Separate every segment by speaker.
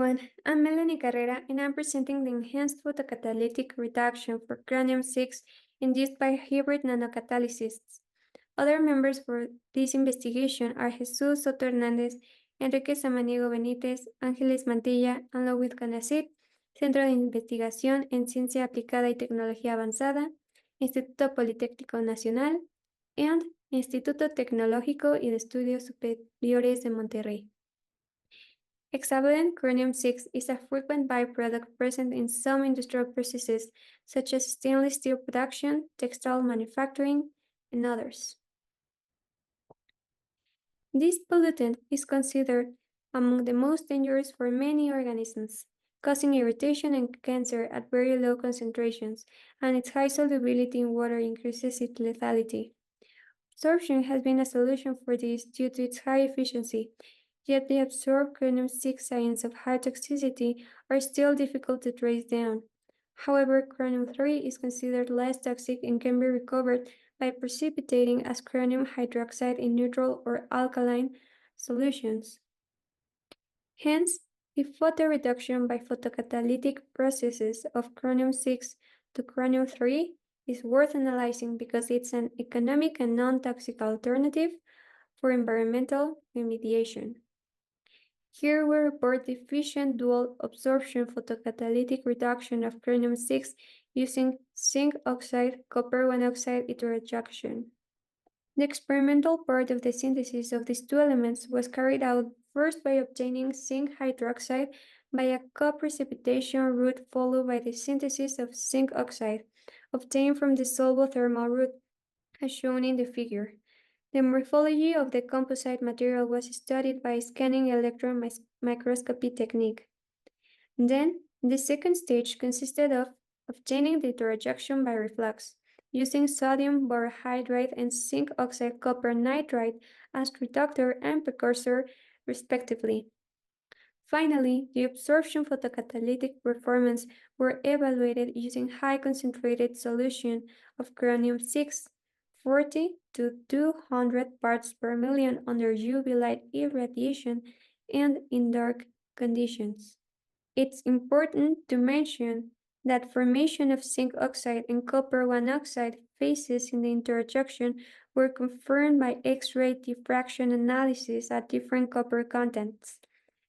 Speaker 1: everyone, I'm Melanie Carrera and I'm presenting the enhanced photocatalytic reduction for chromium-6 induced by hybrid nanocatalysts. Other members for this investigation are Jesús Soto Hernández, Enrique Samaniego Benítez, Ángeles Mantilla, and Lois Canacid, Centro de Investigación en Ciencia Aplicada y Tecnología Avanzada, Instituto Politécnico Nacional, and Instituto Tecnológico y de Estudios Superiores de Monterrey. Hexavalent chromium-6 is a frequent byproduct present in some industrial processes, such as stainless steel production, textile manufacturing, and others. This pollutant is considered among the most dangerous for many organisms, causing irritation and cancer at very low concentrations, and its high solubility in water increases its lethality. Absorption has been a solution for this due to its high efficiency, yet the absorbed chromium-6 ions of high toxicity are still difficult to trace down. However, chromium-3 is considered less toxic and can be recovered by precipitating as chromium hydroxide in neutral or alkaline solutions. Hence, the photoreduction by photocatalytic processes of chromium-6 to chromium-3 is worth analyzing because it's an economic and non-toxic alternative for environmental remediation. Here we report the efficient dual absorption photocatalytic reduction of chromium-6 using zinc oxide copper 1 oxide heteroreduction. The experimental part of the synthesis of these two elements was carried out first by obtaining zinc hydroxide by a co-precipitation route followed by the synthesis of zinc oxide, obtained from the solvothermal route, as shown in the figure. The morphology of the composite material was studied by scanning electron microscopy technique. Then, the second stage consisted of obtaining the heteroreduction by reflux, using sodium borohydride and zinc oxide copper nitride as reductor and precursor, respectively. Finally, the absorption photocatalytic performance were evaluated using high concentrated solution of chromium-6, 40 to 200 parts per million under UV light irradiation and in dark conditions. It's important to mention that formation of zinc oxide and copper 1 oxide phases in the heteroreduction were confirmed by X-ray diffraction analysis at different copper contents.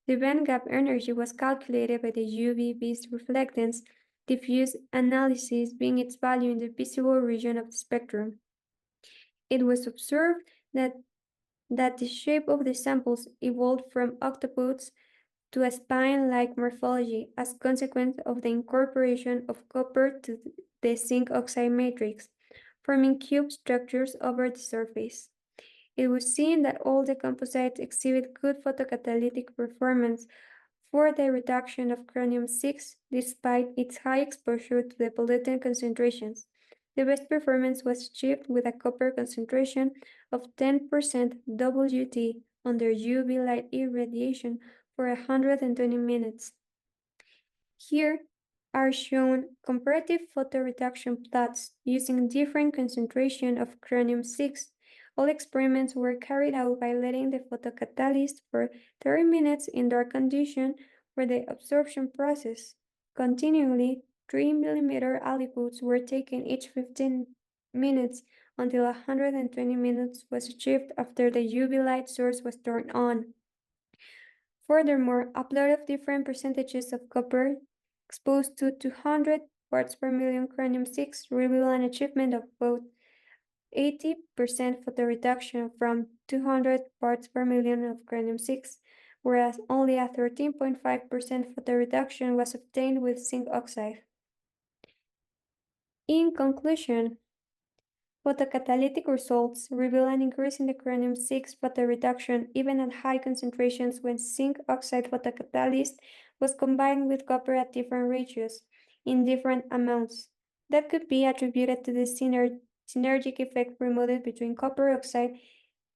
Speaker 1: The band gap energy was calculated by the UV-based reflectance diffuse analysis being its value in the visible region of the spectrum. It was observed that the shape of the samples evolved from octopods to a spine-like morphology as a consequence of the incorporation of copper to the zinc oxide matrix, forming cube structures over the surface. It was seen that all the composites exhibit good photocatalytic performance for the reduction of chromium-6 despite its high exposure to the pollutant concentrations. The best performance was achieved with a copper concentration of 10% WT under UV light irradiation for 120 minutes. Here are shown comparative photoreduction plots using different concentration of chromium-6. All experiments were carried out by letting the photocatalyst for 30 minutes in dark condition for the absorption process. Continually, 3 mm aliquots were taken each 15 minutes until 120 minutes was achieved after the UV light source was turned on. Furthermore, a plot of different percentages of copper exposed to 200 parts per million chromium-6 reveal an achievement of both 80% photoreduction from 200 parts per million of chromium-6, whereas only a 13.5% photoreduction was obtained with zinc oxide. In conclusion, photocatalytic results reveal an increase in the chromium-6 photoreduction even at high concentrations when zinc oxide photocatalyst was combined with copper at different ratios in different amounts. That could be attributed to the synergic effect promoted between copper oxide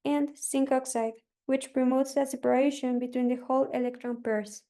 Speaker 1: and zinc oxide, which promotes the separation between the whole electron pairs.